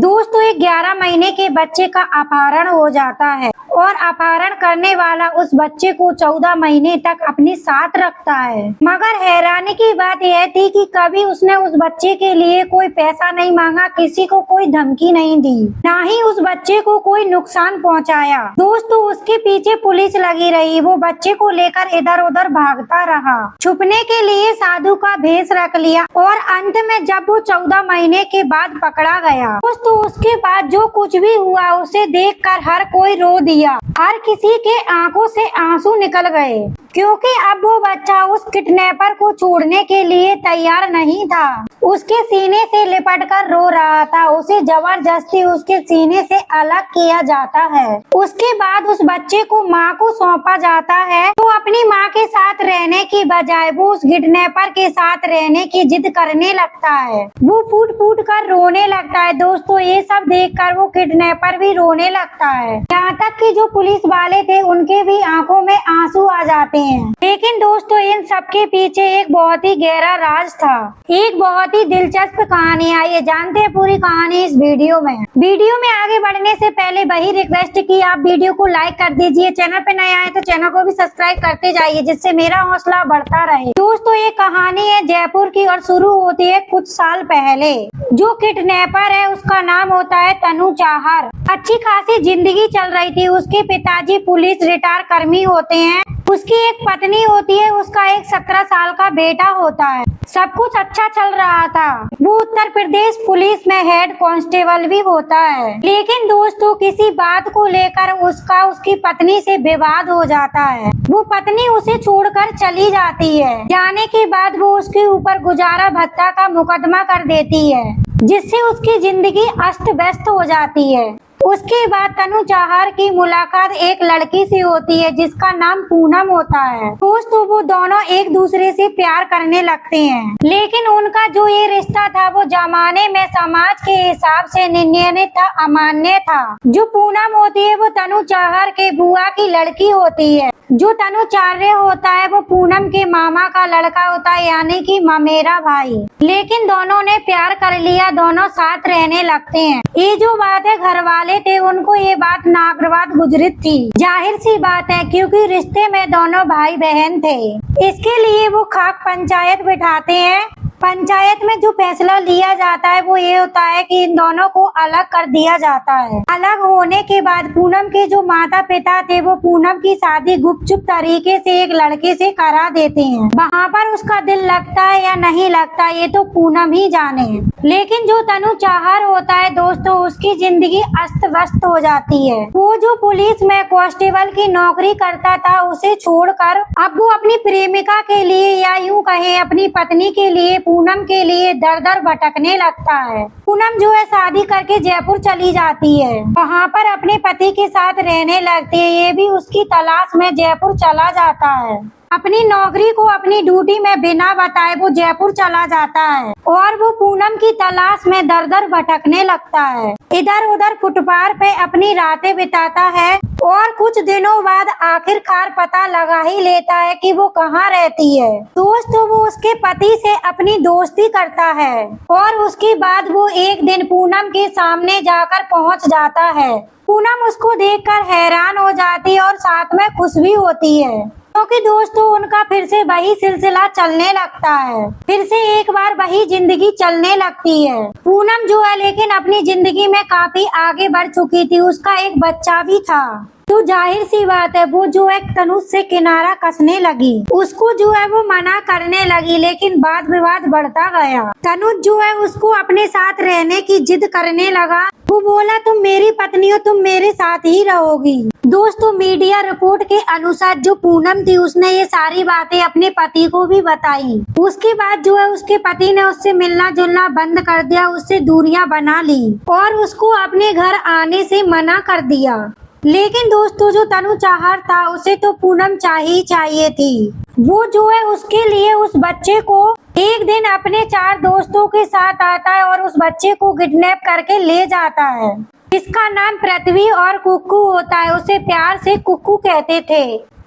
दोस्तों, एक 11 महीने के बच्चे का अपहरण हो जाता है और अपहरण करने वाला उस बच्चे को 14 महीने तक अपने साथ रखता है। मगर हैरानी की बात यह थी कि कभी उसने उस बच्चे के लिए कोई पैसा नहीं मांगा, किसी को कोई धमकी नहीं दी, ना ही उस बच्चे को कोई नुकसान पहुंचाया। दोस्तों, उसके पीछे पुलिस लगी रही, वो बच्चे को लेकर इधर उधर भागता रहा, छुपने के लिए साधु का भेष रख लिया और अंत में जब वो 14 महीने के बाद पकड़ा गया, दोस्तों उसके बाद जो कुछ भी हुआ उसे देखकर हर कोई रो दिया। हर किसी के आंखों से आंसू निकल गए, क्योंकि अब वो बच्चा उस किडनैपर को छोड़ने के लिए तैयार नहीं था। उसके सीने से लिपटकर रो रहा था, उसे जबरदस्ती उसके सीने से अलग किया जाता है। उसके बाद उस बच्चे को माँ को सौंपा जाता है, तो अपनी माँ के साथ रहने की बजाय वो उस किडनैपर के साथ रहने की जिद करने लगता है। वो फूट फूट कर रोने लगता है। दोस्तों, ये सब देखकर वो किडनैपर भी रोने लगता है, यहाँ तक कि जो पुलिस वाले थे उनके भी आंखों में आंसू आ जाते हैं। लेकिन दोस्तों, इन सब के पीछे एक बहुत ही गहरा राज था, एक बहुत ही दिलचस्प कहानी। आइए जानते हैं पूरी कहानी इस वीडियो में। वीडियो में आगे बढ़ने से पहले वही रिक्वेस्ट की आप वीडियो को लाइक कर दीजिए, चैनल पे नए आए तो चैनल को भी सब्सक्राइब करते जाइए, जिससे मेरा हौसला बढ़ता रहे। दोस्तों, ये कहानी है जयपुर की और शुरू होती है कुछ साल पहले। जो किडनैपर है उसका नाम होता है तनु चाहर। अच्छी खासी जिंदगी चल रही थी। उसके पिताजी पुलिस रिटायर कर्मी होते हैं, उसकी एक पत्नी होती है, उसका एक 17 साल का बेटा होता है। सब कुछ अच्छा चल रहा था। वो उत्तर प्रदेश पुलिस में हेड कांस्टेबल भी होता है। लेकिन दोस्तों, किसी बात को लेकर उसका उसकी पत्नी से विवाद हो जाता है। वो पत्नी उसे छोड़कर चली जाती है। जाने के बाद वो उसके ऊपर गुजारा भत्ता का मुकदमा कर देती है, जिससे उसकी जिंदगी अस्त व्यस्त हो जाती है। उसके बाद तनु चाहर की मुलाकात एक लड़की से होती है जिसका नाम पूनम होता है। दोस्तों, वो दोनों एक दूसरे से प्यार करने लगते हैं, लेकिन उनका जो ये रिश्ता था वो जमाने में समाज के हिसाब से निंदनीय था, अमान्य था। जो पूनम होती है वो तनु चाहर के बुआ की लड़की होती है। जो तनुचार्य होता है वो पूनम के मामा का लड़का होता है, यानी कि ममेरा भाई। लेकिन दोनों ने प्यार कर लिया, दोनों साथ रहने लगते हैं। ये जो बात है, घर वाले थे उनको ये बात नागवार गुजरी थी। जाहिर सी बात है, क्योंकि रिश्ते में दोनों भाई बहन थे। इसके लिए वो खाक पंचायत बिठाते हैं। पंचायत में जो फैसला लिया जाता है वो ये होता है कि इन दोनों को अलग कर दिया जाता है। अलग होने के बाद पूनम के जो माता पिता थे वो पूनम की शादी गुपचुप तरीके से एक लड़के से करा देते हैं। वहाँ पर उसका दिल लगता है या नहीं लगता ये तो पूनम ही जाने। लेकिन जो तनु चाहर होता है दोस्तों, उसकी जिंदगी अस्त व्यस्त हो जाती है। वो जो पुलिस में कांस्टेबल की नौकरी करता था उसे छोड़कर अब वो अपनी प्रेमिका के लिए या यूं कहें अपनी पत्नी के लिए, पूनम के लिए दर दर भटकने लगता है। पूनम जो है शादी करके जयपुर चली जाती है, वहाँ पर अपने पति के साथ रहने लगती है। ये भी उसकी तलाश में जयपुर चला जाता है। अपनी नौकरी को अपनी ड्यूटी में बिना बताए वो जयपुर चला जाता है और वो पूनम की तलाश में दर दर भटकने लगता है। इधर उधर फुटपाथ पे अपनी रातें बिताता है और कुछ दिनों बाद आखिरकार पता लगा ही लेता है कि वो कहाँ रहती है। दोस्तों, वो उसके पति से अपनी दोस्ती करता है और उसके बाद वो एक दिन पूनम के सामने जाकर पहुँच जाता है। पूनम उसको देखकर हैरान हो जाती है और साथ में खुश भी होती है, क्योंकि दोस्तों उनका फिर से वही सिलसिला चलने लगता है। फिर से एक बार वही जिंदगी चलने लगती है। पूनम जो है लेकिन अपनी जिंदगी में काफी आगे बढ़ चुकी थी, उसका एक बच्चा भी था। तो जाहिर सी बात है वो जो है तनुज से किनारा कसने लगी, उसको जो है वो मना करने लगी। लेकिन वाद विवाद बढ़ता गया। तनुज जो है उसको अपने साथ रहने की जिद करने लगा। वो बोला, तुम मेरी पत्नी हो, तुम मेरे साथ ही रहोगी। दोस्तों, मीडिया रिपोर्ट के अनुसार जो पूनम थी उसने ये सारी बातें अपने पति को भी बताई। उसके बाद जो है उसके पति ने उससे मिलना जुलना बंद कर दिया, उससे दूरियां बना ली और उसको अपने घर आने से मना कर दिया। लेकिन दोस्तों, जो तनु चाहर था उसे तो पूनम चाहिए थी। वो जो है उसके लिए उस बच्चे को एक दिन अपने 4 दोस्तों के साथ आता है और उस बच्चे को किडनैप करके ले जाता है। इसका नाम पृथ्वी और कुक्कू होता है, उसे प्यार से कुक्कू कहते थे।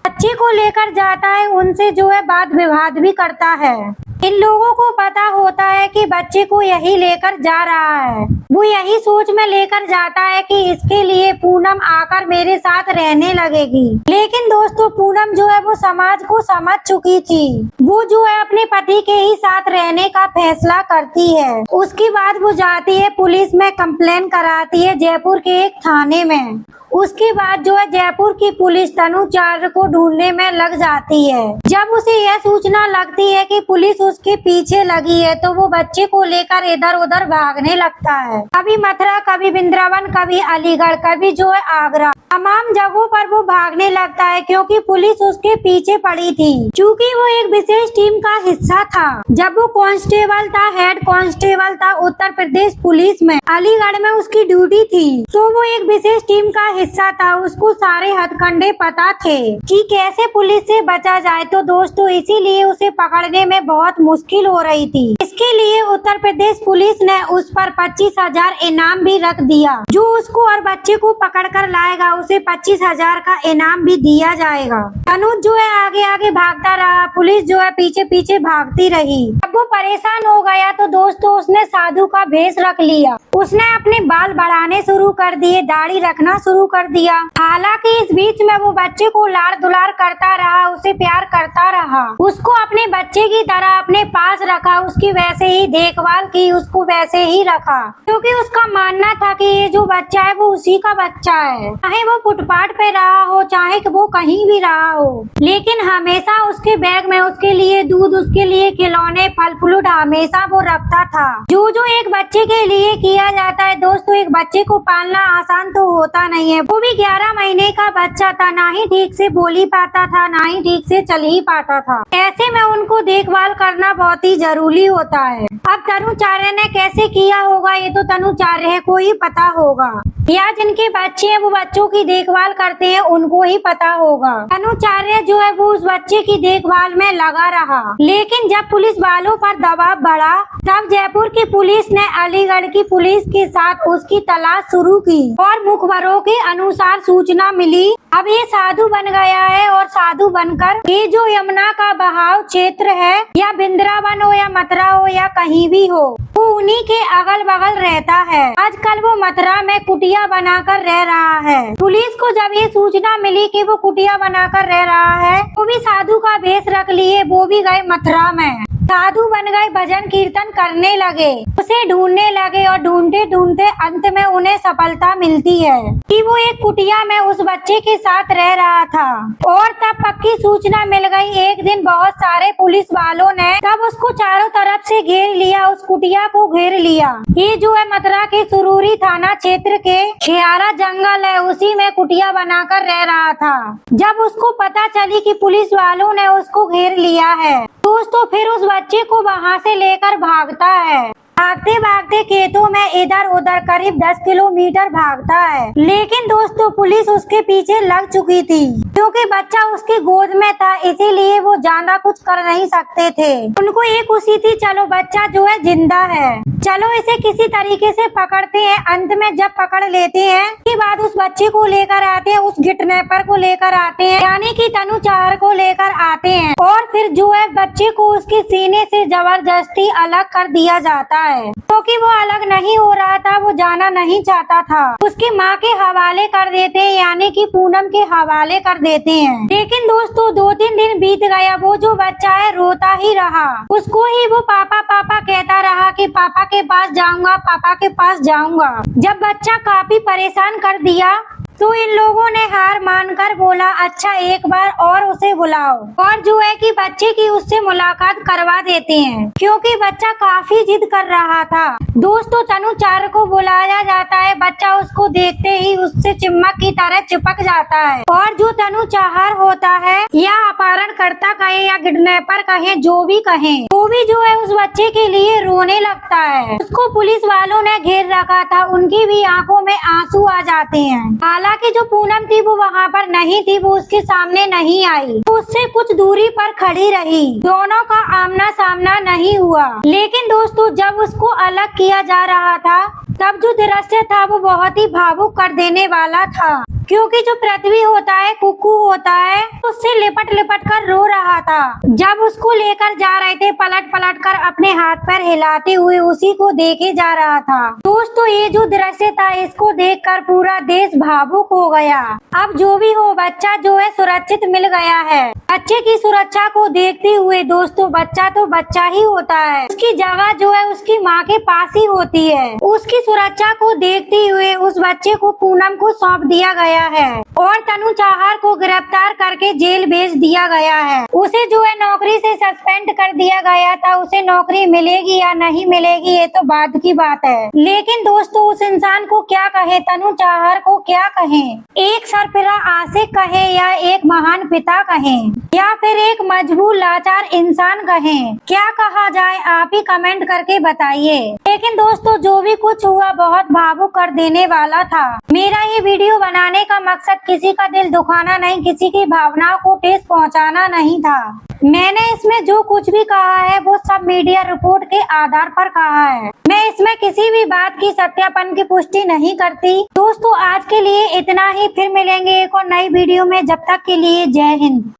बच्चे को लेकर जाता है, उनसे जो है वाद विवाद भी करता है। इन लोगों को पता होता है कि बच्चे को यही लेकर जा रहा है। वो यही सोच में लेकर जाता है कि इसके लिए पूनम आकर मेरे साथ रहने लगेगी। लेकिन दोस्तों पूनम जो है वो समाज को समझ चुकी थी। वो जो है अपने पति के ही साथ रहने का फैसला करती है। उसके बाद वो जाती है पुलिस में कंप्लेन कराती है जयपुर के एक थाने में। उसके बाद जो है जयपुर की पुलिस तनुचार्य को ढूंढने में लग जाती है। जब उसे यह सूचना लगती है कि पुलिस उसके पीछे लगी है तो वो बच्चे को लेकर इधर उधर भागने लगता है। कभी मथुरा, कभी वृंदावन, कभी अलीगढ़, कभी जो है आगरा, तमाम जगहों पर वो भागने लगता है क्योंकि पुलिस उसके पीछे पड़ी थी। चूँकि वो एक विशेष टीम का हिस्सा था। जब वो कांस्टेबल था, हेड कांस्टेबल था उत्तर प्रदेश पुलिस में, अलीगढ़ में उसकी ड्यूटी थी, तो वो एक विशेष टीम का हिस्सा था। उसको सारे हथकंडे पता थे कि कैसे पुलिस से बचा जाए। तो दोस्तों इसीलिए उसे पकड़ने में बहुत मुश्किल हो रही थी। इसके लिए उत्तर प्रदेश पुलिस ने उस पर 25,000 इनाम भी रख दिया। जो उसको और बच्चे को पकड़ कर लाएगा उसे 25,000 का इनाम भी दिया जाएगा। अनुज जो है आगे आगे भागता रहा, पुलिस जो है पीछे पीछे भागती रही। अब वो परेशान हो गया तो दोस्तों उसने साधु का भेष रख लिया। उसने अपने बाल बढ़ाने शुरू कर दिए, दाढ़ी रखना शुरू कर दिया। हालांकि इस बीच में वो बच्चे को लाड़ दुलार करता रहा, उसे प्यार करता रहा, उसको अपने बच्चे की तरह अपने पास रखा, उसकी वैसे ही देखभाल की, उसको वैसे ही रखा क्योंकि उसका मानना था कि ये जो बच्चा है वो उसी का बच्चा है। चाहे वो फुटपाथ पे रहा हो, चाहे वो कहीं भी रहा हो, लेकिन हमेशा उसके बैग में उसके लिए दूध, उसके लिए खिलौने, फल फ्रूट हमेशा वो रखता था। जो एक बच्चे के लिए किया जाता है दोस्तों, एक बच्चे को पालना आसान तो होता नहीं है। वो भी 11 महीने का बच्चा था, ना ही ठीक से बोल ही पाता था, ना ही ठीक से चल ही पाता था। ऐसे में उनको देखभाल करना बहुत ही जरूरी होता है। अब तनुचार्य ने कैसे किया होगा ये तो तनुचार्य को ही पता होगा, या जिनके बच्चे हैं वो बच्चों की देखभाल करते हैं उनको ही पता होगा। तनुचार्य जो है वो उस बच्चे की देखभाल में लगा रहा। लेकिन जब पुलिस वालों पर दबाव बढ़ा तब जयपुर की पुलिस ने अलीगढ़ की पुलिस के साथ उसकी तलाश शुरू की और मुखबरों के अनुसार सूचना मिली अब ये साधु बन गया है और साधु बनकर ये जो यमुना का बहाव क्षेत्र है, या वृंदावन हो या मथुरा हो या कहीं भी हो, वो उन्हीं के अगल बगल रहता है। आजकल वो मथुरा में कुटिया बनाकर रह रहा है। पुलिस को जब ये सूचना मिली कि वो कुटिया बनाकर रह रहा है, वो भी साधु का भेष रख लिए, वो भी गए मथुरा में, साधु बन गए, भजन कीर्तन करने लगे, उसे ढूंढने लगे और ढूंढते ढूंढते अंत में उन्हें सफलता मिलती है कि वो एक कुटिया में उस बच्चे के साथ रह रहा था। और तब पक्की सूचना मिल गई। एक दिन बहुत सारे पुलिस वालों ने तब उसको चारों तरफ से घेर लिया, उस कुटिया को घेर लिया। ये जो है मथुरा के सुरूरी थाना क्षेत्र के खियारा जंगल है, उसी में कुटिया बनाकर रह रहा था। जब उसको पता चली कि पुलिस वालों ने उसको घेर लिया है दोस्तों, फिर उस बच्चे को वहाँ से लेकर भागता है। भागते भागते खेतों में इधर उधर करीब 10 किलोमीटर भागता है। लेकिन दोस्तों पुलिस उसके पीछे लग चुकी थी क्योंकि बच्चा उसकी गोद में था, इसीलिए वो ज्यादा कुछ कर नहीं सकते थे। उनको ये खुशी थी चलो बच्चा जो है जिंदा है, चलो इसे किसी तरीके से पकड़ते हैं। अंत में जब पकड़ लेते हैं के बाद उस बच्चे को लेकर आते हैं, उस किडनैपर को लेकर आते हैं, यानी कि तनुचार्य को लेकर आते हैं और फिर जो है बच्चे को उसके सीने से जबरदस्ती अलग कर दिया जाता है क्योंकि वो अलग नहीं हो रहा था, वो जाना नहीं चाहता था। उसकी माँ के हवाले कर देते हैं, यानी कि पूनम के हवाले कर देते हैं। लेकिन दोस्तों 2-3 दिन बीत गया, वो जो बच्चा है रोता ही रहा, उसको ही वो पापा पापा कहता रहा कि पापा के पास जाऊंगा, पापा के पास जाऊंगा। जब बच्चा काफी परेशान कर दिया तो इन लोगों ने हार मानकर बोला अच्छा एक बार और उसे बुलाओ, और जो है कि बच्चे की उससे मुलाकात करवा देते हैं क्योंकि बच्चा काफी जिद कर रहा था। दोस्तों तनुचार्य को बुलाया जाता है, बच्चा उसको देखते ही उससे चिपक की तरह चिपक जाता है और जो तनुचार्य होता है या अपहरणकर्ता कहे या किडनैपर कहे, जो भी कहे, वो भी जो है उस बच्चे के लिए रोने लगता है। उसको पुलिस वालों ने घेर रखा था, उनकी भी आंखों में आंसू आ जाते हैं। हालांकि जो पूनम थी वो वहाँ पर नहीं थी, वो उसके सामने नहीं आई, तो उससे कुछ दूरी पर खड़ी रही। दोनों का आमना सामना नहीं हुआ। लेकिन दोस्तों जब उसको अलग किया जा रहा था तब जो दृश्य था वो बहुत ही भावुक कर देने वाला था, क्योंकि जो पृथ्वी होता है, कुक्कू होता है, उससे लिपट लिपट कर रो रहा था। जब उसको लेकर जा रहे थे, पलट पलट कर अपने हाथ पैर हिलाते हुए उसी को देखे जा रहा था। दोस्तों, ये जो दृश्य था इसको देखकर पूरा देश भावुक हो गया। अब जो भी हो, बच्चा जो है सुरक्षित मिल गया है। बच्चे की सुरक्षा को देखते हुए दोस्तों, बच्चा तो बच्चा ही होता है, उसकी जगह जो है उसकी माँ के पास ही होती है। उसकी सुरक्षा को देखते हुए उस बच्चे को पूनम को सौंप दिया गया है और तनु चाहर को गिरफ्तार करके जेल भेज दिया गया है। उसे जो है नौकरी से सस्पेंड कर दिया गया था। उसे नौकरी मिलेगी या नहीं मिलेगी ये तो बाद की बात है, लेकिन दोस्तों उस इंसान को क्या कहे, तनु चाहर को क्या कहें? एक सरफिरा आशिक कहे या एक महान पिता कहें या फिर एक मजबूर लाचार इंसान कहें? क्या कहा जाए, आप ही कमेंट करके बताइए। लेकिन दोस्तों जो भी कुछ हुआ बहुत भावुक कर देने वाला था। मेरा ये वीडियो बनाने का मकसद किसी का दिल दुखाना नहीं, किसी की भावनाओं को ठेस पहुंचाना नहीं था। मैंने इसमें जो कुछ भी कहा है वो सब मीडिया रिपोर्ट के आधार पर कहा है। मैं इसमें किसी भी बात की सत्यापन की पुष्टि नहीं करती। दोस्तों आज के लिए इतना ही, फिर मिलेंगे एक और नई वीडियो में। जब तक के लिए जय हिंद।